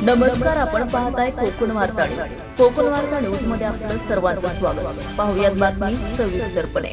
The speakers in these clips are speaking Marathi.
नमस्कार, आपण पाहताय कोकण वार्ता न्यूज. कोकण वार्ता न्यूज मध्ये आपलं सर्वांचं स्वागत. पाहुयात बातमी सविस्तरपणे.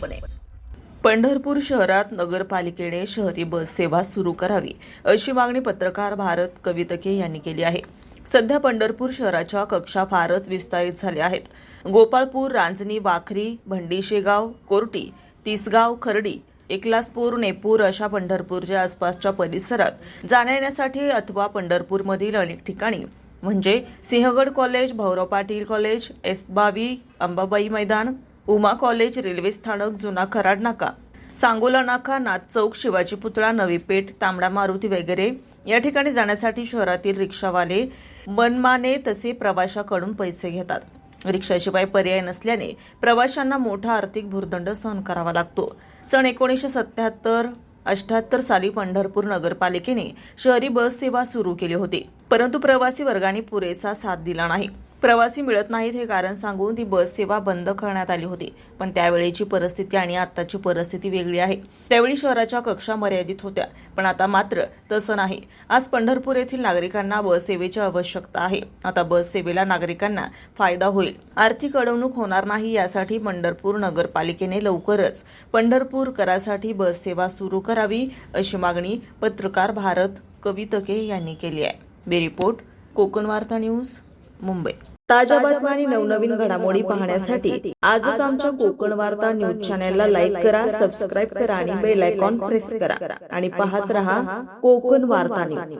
पंढरपूर शहरात नगरपालिकेने शहरी बस सेवा सुरू करावी अशी मागणी पत्रकार भारत कवितके यांनी केली आहे. सध्या पंढरपूर शहराच्या कक्षा फारच विस्तारित झाल्या आहेत. गोपाळपूर, रांजणी, वाखरी, भंडीशेगाव, कोर्टी, तिसगाव, खर्डी, एकलासपूर, नेपूर अशा पंढरपूरच्या आसपासच्या परिसरात जाण्यासाठी अथवा पंढरपूरमधील अनेक ठिकाणी म्हणजे Sinhagad college, Bhaurao Patil college, S22, Ambabai मैदान, उमा कॉलेज, रेल्वे स्थानक, जुना खराड नाका, सांगोला नाका, नाथ चौक, शिवाजी पुतळा, नवी पेठ, तांबडा मारुती वगैरे या ठिकाणी जाण्यासाठी शहरातील रिक्षावाले मनमाने तसे प्रवाशाकडून पैसे घेतात. रिक्षाशिवाय पर्याय नसल्याने प्रवाशांना मोठा आर्थिक भुर्दंड सहन करावा लागतो. सन 1977-88 साली पंढरपूर नगरपालिकेने शहरी बस सेवा सुरू केली होती, परंतु प्रवासी वर्गाने पुरेसा साथ दिला नाही. प्रवासी मिळत नाहीत हे कारण सांगून ती बस सेवा बंद करण्यात आली होती. पण त्यावेळेची परिस्थिती आणि आताची परिस्थिती वेगळी आहे. त्यावेळी शहराच्या कक्षा मर्यादित होत्या, पण आता मात्र तसं नाही. आज पंढरपूर येथील नागरिकांना बस सेवेची आवश्यकता आहे. आता बस सेवेला नागरिकांना फायदा होईल, आर्थिक अडवणूक होणार नाही यासाठी पंढरपूर नगरपालिकेने लवकरच पंढरपूर करासाठी बस सेवा सुरू करावी अशी मागणी पत्रकार भारत कवितके यांनी केली आहे. बी रिपोर्ट, कोकण वार्ता न्यूज, मुंबई. ताज्या बातम्या आणि नवनवीन घडामोडी पाहण्यासाठी आजच आमच्या कोकण वार्ता न्यूज चॅनलला लाईक करा, सबस्क्राईब करा आणि बेल आयकॉन प्रेस करा आणि पाहत रहा कोकण वार्ता न्यूज.